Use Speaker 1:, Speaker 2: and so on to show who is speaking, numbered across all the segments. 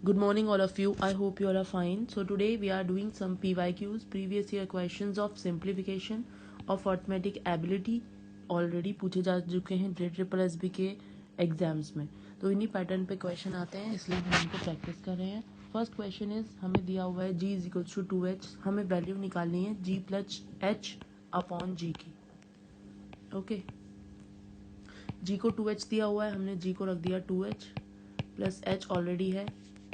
Speaker 1: Good morning all of you. I hope you all are fine. So today we are doing some PYQs, previous year questions of simplification of arithmetic ability. Already पूछे जा चुके हैं triple S B के exams में, तो इन्हीं pattern पे question आते हैं, इसलिए हम इनको प्रैक्टिस कर रहे हैं. फर्स्ट क्वेश्चन इज, हमें दिया हुआ है g is equals to 2h. हमें वैल्यू निकालनी है g plus h upon g की. ओके, g को 2h दिया हुआ है, हमने g को रख दिया 2h प्लस h ऑलरेडी है,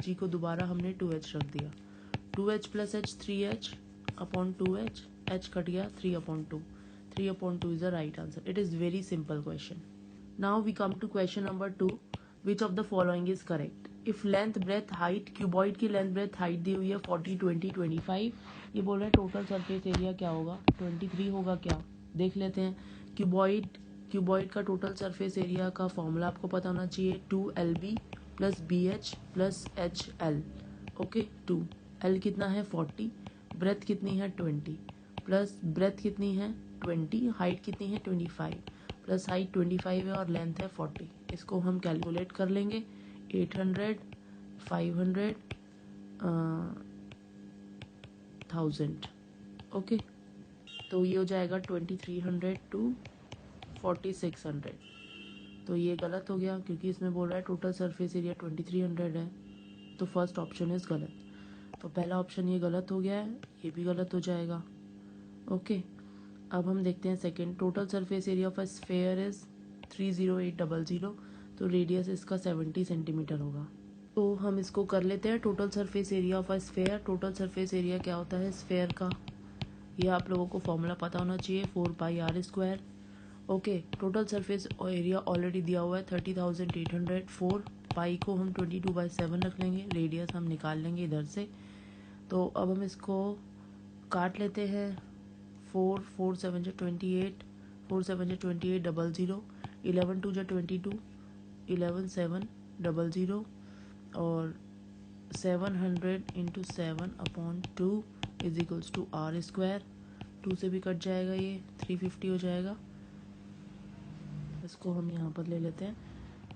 Speaker 1: g को दोबारा हमने 2h रख दिया. 2h plus h 3h upon 2h, h cut गया 3 upon 2. 3 upon 2 is the right answer. It is very simple question. Now we come to question number 2. Which of the following is correct? If length breadth height, cuboid की length breadth height दी हुई है 40 20 25. ये बोल रहे हैं total surface area क्या होगा, 23 होगा क्या, देख लेते हैं. क्यूबॉइड का टोटल सरफेस एरिया का फॉर्मूला आपको पता होना चाहिए, 2LB plus BH plus HL. Okay, 2L कितना है 40, ब्रेथ कितनी है 20 प्लस ब्रेथ कितनी है 20, हाइट कितनी है 25 प्लस हाइट 25 है और लेंथ है 40. इसको हम कैलकुलेट कर लेंगे. 800 500 1000. ओके, तो ये हो जाएगा 2300 टू 4600. तो ये गलत हो गया क्योंकि इसमें बोल रहा है टोटल सरफेस एरिया 2300 है, तो फर्स्ट ऑप्शन इज गलत. तो पहला ऑप्शन ये गलत हो गया है, ये भी गलत हो जाएगा. ओके, अब हम देखते हैं second. Total surface area of a sphere is 30800, तो रेडियस इसका 70 सेंटीमीटर होगा. तो हम इसको कर लेते हैं. Total surface area of a sphere, total surface area क्या होता है स्फेयर का, ये आप लोगों को फॉर्मूला पता होना चाहिए, 4πr². Okay, total surface area already दिया हुआ है 30,804. पाई को हम 22/7 रख लेंगे, रेडियस हम निकाल लेंगे इधर से. तो अब हम इसको काट लेते हैं. 4 7 28, 4 7 28 00, 11 2 22, 11 7 00 और 700 into 7 upon 2 is equals to r². 2 से भी कट जाएगा, ये 350 हो जाएगा. इसको हम यहाँ पर ले लेते हैं.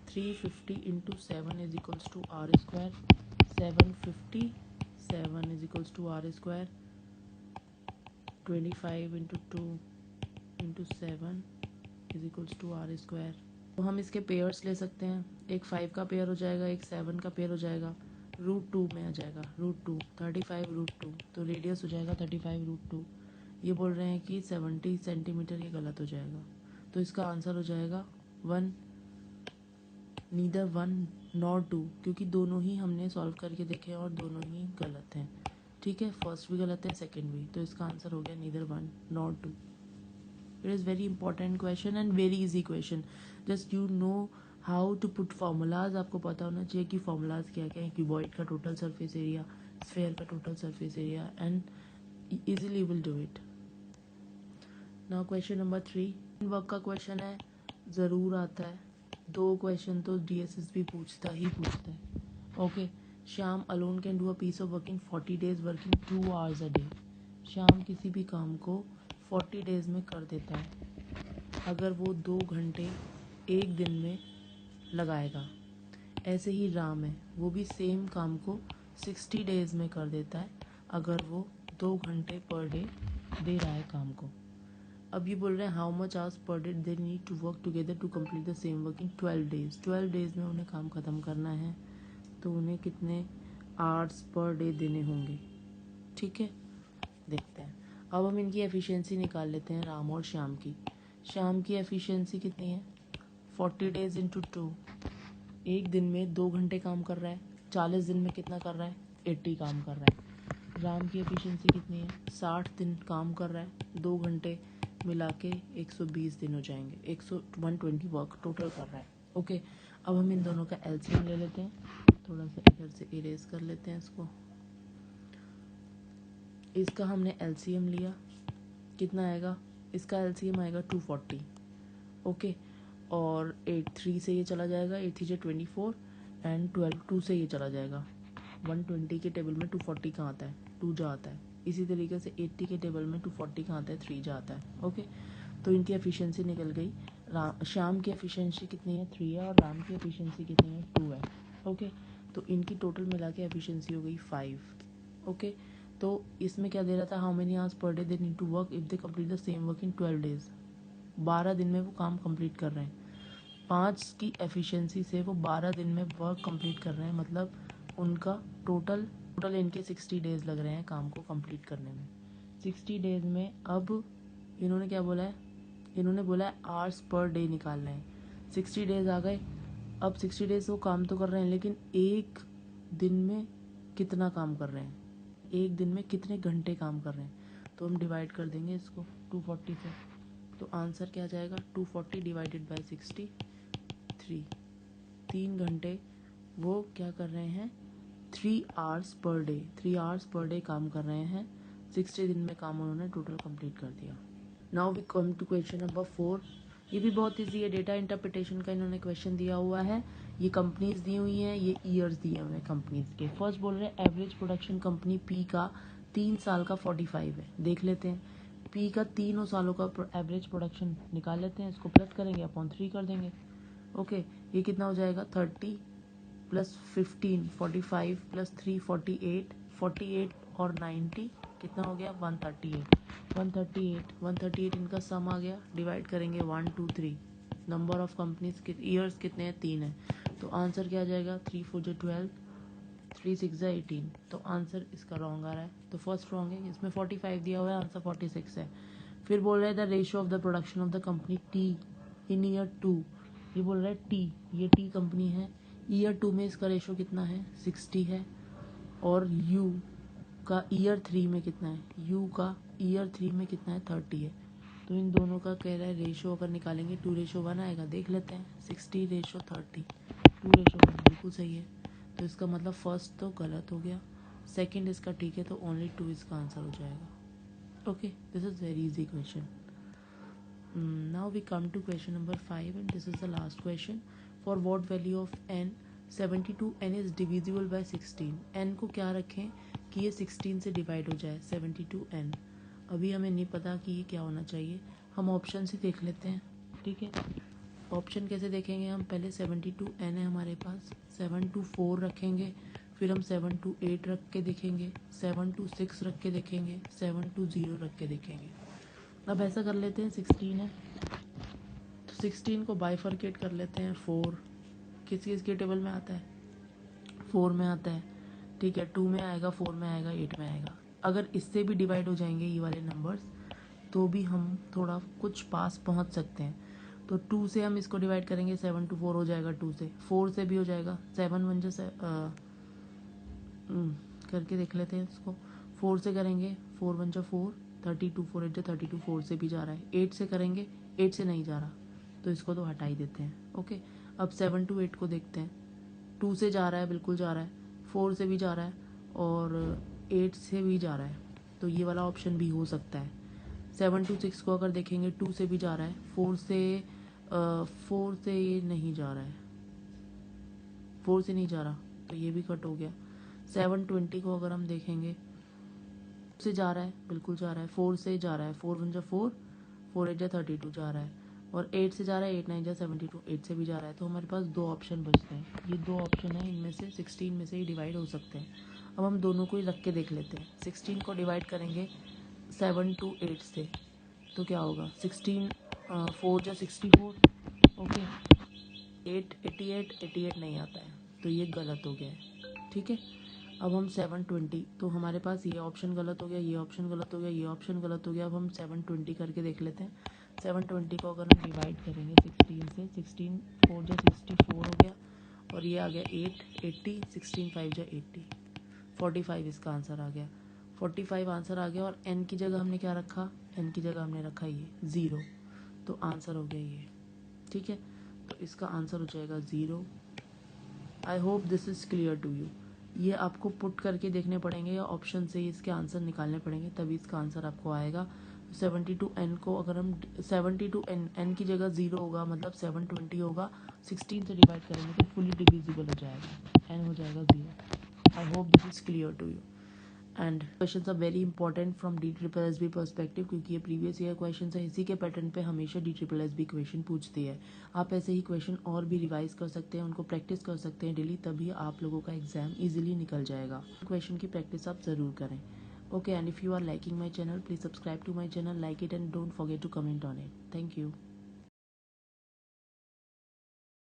Speaker 1: 350 into 7 is equals to r². 750, 7 is equals to r². 25 into 2 into 7 is equals to r². तो हम इसके पेयर्स ले सकते हैं. एक 5 का पेयर हो जाएगा, एक 7 का पेयर हो जाएगा. √2 में आ जाएगा, √2 35 √2, तो रेडियस हो जाएगा 35 √2. ये बोल रहे हैं कि 70 सेंटीमीटर, ये गलत हो जाएगा. तो इसका आंसर हो जाएगा 1, नीदर 1 नॉर 2, क्योंकि दोनों ही हमने सॉल्व करके देखे और दोनों ही गलत हैं. ठीक है, फर्स्ट भी गलत है, सेकंड भी. तो इसका आंसर हो गया neither 1 nor 2. It is very important question and very easy question. Just you know how to put formulas. आपको पता होना चाहिए कि फार्मूलाज क्या क्या है. क्यूबॉइड का टोटल सरफेस एरिया, स्फेयर का total surface area, and easily will do it. Now question number 3 work का क्वेश्चन है, ज़रूर आता है. 2 क्वेश्चन तो DSS भी पूछता है. Okay, Shyam alone can do a piece of work in 40 days working 2 hours a day. Shyam किसी भी काम को 40 days में कर देता है अगर वो 2 घंटे एक दिन में लगाएगा. ऐसे ही राम है, वो भी सेम काम को 60 days में कर देता है अगर वो 2 घंटे पर डे दे रहा है काम को. अब ये बोल रहे हैं how much hours per day they need to work together to complete the same work in 12 days. 12 days में उन्हें काम ख़त्म करना है, तो उन्हें कितने आवर्स पर डे देने होंगे. ठीक है, देखते हैं. अब हम इनकी एफिशिएंसी निकाल लेते हैं, राम और श्याम की. श्याम की एफिशिएंसी कितनी है, 40 days इंटू 2. एक दिन में 2 घंटे काम कर रहा है, 40 दिन में कितना कर रहा है 80 काम कर रहा है. राम की एफिशिएंसी कितनी है, 60 दिन काम कर रहा है, 2 घंटे मिला के 120 दिन हो जाएंगे. 120 वर्क टोटल कर रहा है. ओके, अब हम इन दोनों का एलसीएम ले लेते हैं. थोड़ा सा इधर से इरेज कर लेते हैं इसको. इसका हमने एलसीएम लिया, कितना आएगा, इसका एलसीएम आएगा 240. ओके, और 3 से ये चला जाएगा, 8 3 24 एंड 12 2 से ये चला जाएगा. 120 के टेबल में 240 कहाँ आता है, 2 जा आता है. इसी तरीके से 80 के टेबल में 240 कहाँ आता है, 3 जा आता है. ओके, तो इनकी एफिशिएंसी निकल गई. श्याम की एफिशिएंसी कितनी है 3 है और राम की एफिशिएंसी कितनी है 2 है. ओके, तो इनकी टोटल मिला के एफिशिएंसी हो गई 5। ओके, तो इसमें क्या दे रहा था, how many hours per day they need to work if they complete the same work in 12 days. 12 दिन में वो काम कंप्लीट कर रहे हैं। 5 की एफिशिएंसी से वो 12 दिन में वर्क कंप्लीट कर रहे हैं, मतलब उनका टोटल इनके 60 डेज लग रहे हैं काम को कंप्लीट करने में। 60 डेज में अब इन्होंने क्या बोला है, इन्होंने बोला है आवर्स पर डे निकालना है। 60 डेज आ गए। अब 60 डेज वो काम तो कर रहे हैं, लेकिन एक दिन में कितना काम कर रहे हैं, एक दिन में कितने घंटे काम कर रहे हैं। तो हम डिवाइड कर देंगे इसको 240 से। तो आंसर क्या आ जाएगा, 240 डिवाइडेड बाई 63। 3 घंटे वो क्या कर रहे हैं, 3 hours per day, 3 hours per day काम कर रहे हैं। 60 दिन में काम उन्होंने टोटल कंप्लीट कर दिया। Now we come to question number 4। ये भी बहुत ईजी है, डेटा इंटरप्रिटेशन का इन्होंने क्वेश्चन दिया हुआ है। ये कंपनीज दी हुई हैं, ये ईयर्स दिए हुए हैं कंपनीज के। फर्स्ट बोल रहे हैं एवरेज प्रोडक्शन कंपनी पी का 3 साल का 45 है। देख लेते हैं पी का 3 सालों का एवरेज प्रोडक्शन निकाल लेते हैं। इसको प्लस करेंगे अपॉन 3 कर देंगे। ओके, ये कितना हो जाएगा, 30 प्लस 15 45 प्लस 3 48, 48 और 90 कितना हो गया, 138 इनका सम आ गया। डिवाइड करेंगे 1 2 3, नंबर ऑफ कंपनीज के ईयर्स कितने हैं, 3 है। तो आंसर क्या आ जाएगा, 3 4 12, 3 6 18। तो आंसर इसका रॉन्ग आ रहा है। तो फर्स्ट रॉन्ग है, इसमें 45 दिया हुआ है, आंसर 46 है। फिर बोल रहे हैं the ratio of the production of the company T in year 2। ये बोल रहा है टी, ये टी कंपनी है, ईयर 2 में इसका रेशियो कितना है, 60 है। और यू का ईयर 3 में कितना है, यू का ईयर 3 में कितना है, 30 है। तो इन दोनों का कह रहा है रेशियो अगर निकालेंगे 2:1 आएगा। देख लेते हैं, 60:30, 2:1 बिल्कुल सही है। तो इसका मतलब फर्स्ट तो गलत हो गया, सेकंड इसका ठीक है, तो ओनली 2 इसका आंसर हो जाएगा। Okay, this is very easy question. Now we come to question number 5 and this is the last question. For what value of n 72n is divisible by 16? n को क्या रखें कि ये 16 से डिवाइड हो जाए, 72n। अभी हमें नहीं पता कि ये क्या होना चाहिए, हम ऑप्शन से देख लेते हैं। ठीक है, ऑप्शन कैसे देखेंगे हम, पहले 72n है हमारे पास, 7 to 4 रखेंगे, फिर हम 7 to 8 रख के देखेंगे, 7 to 6 रख के देखेंगे, 7 to 0 रख के देखेंगे। अब ऐसा कर लेते हैं, 16 है तो 16 को बाइफरकेट कर लेते हैं। 4 किस के टेबल में आता है, 4 में आता है। ठीक है, 2 में आएगा, 4 में आएगा, 8 में आएगा। अगर इससे भी डिवाइड हो जाएंगे ये वाले नंबर्स तो भी हम थोड़ा कुछ पास पहुंच सकते हैं। तो 2 से हम इसको डिवाइड करेंगे, 7 to 4 हो जाएगा, 2 से 4 से भी हो जाएगा, 7 1 से करके देख लेते हैं इसको। 4 से करेंगे, 4 1 4, 32 4 8 32, 4 से भी जा रहा है। 8 से करेंगे, 8 से नहीं जा रहा, तो इसको तो हटा ही देते हैं। ओके, अब 7 to 8 को देखते हैं। 2 से जा रहा है, बिल्कुल जा रहा है, 4 से भी जा रहा है और 8 से भी जा रहा है, तो ये वाला ऑप्शन भी हो सकता है। 7 to 6 को अगर देखेंगे, 2 से भी जा रहा है, 4 से ये नहीं जा रहा है, 4 से नहीं जा रहा, तो ये भी कट हो गया। 720 को अगर हम देखेंगे, से जा रहा है, बिल्कुल जा रहा है, 4 से जा रहा है, 4 1 4, 4 8 32 जा रहा है, और 8 से जा रहा है, 8 9 72, 8 से भी जा रहा है। तो हमारे पास 2 ऑप्शन बचते हैं, ये 2 ऑप्शन है, इनमें से 16 में से ही डिवाइड हो सकते हैं। अब हम दोनों को ही रख के देख लेते हैं। 16 को डिवाइड करेंगे 7 to 8 से, तो क्या होगा, 16 4 64, ओके, 8 88, 88 नहीं आता है, तो ये गलत हो गया है। ठीक है, अब हम 720, तो हमारे पास ये ऑप्शन गलत हो गया, ये ऑप्शन गलत हो गया, ये ऑप्शन गलत हो गया। अब हम 720 करके देख लेते हैं। 720 को अगर हम डिवाइड करेंगे 16 से, 16 4 64 हो गया, और ये आ गया 8 80, 16 5 80, 45 इसका आंसर आ गया। 45 आंसर आ गया, और n की जगह हमने क्या रखा, n की जगह हमने रखा ये 0, तो आंसर हो गया ये। ठीक है, तो इसका आंसर हो जाएगा 0। I hope this is clear to you. ये आपको पुट करके देखने पड़ेंगे या ऑप्शन से इसके आंसर निकालने पड़ेंगे, तभी इसका आंसर आपको आएगा। 72n को अगर हम 72n n की जगह 0 होगा, मतलब 720 होगा, 16 से डिवाइड करेंगे तो फुली डिविजिबल हो जाएगा, n हो जाएगा 0। I hope this is clear to you. And questions are very important from DSSB perspective, क्योंकि ये प्रीवियस ईयर क्वेश्चंस है। इसी के पैटर्न पे हमेशा DSSB क्वेश्चन पूछती है। आप ऐसे ही क्वेश्चन और भी रिवाइज कर सकते हैं, उनको प्रैक्टिस कर सकते हैं डेली, तभी आप लोगों का एग्जाम इजीली निकल जाएगा। क्वेश्चन की प्रैक्टिस आप ज़रूर करें। Okay, and if you are liking my channel, please subscribe to my channel, like it, and don't forget to comment on it. Thank you.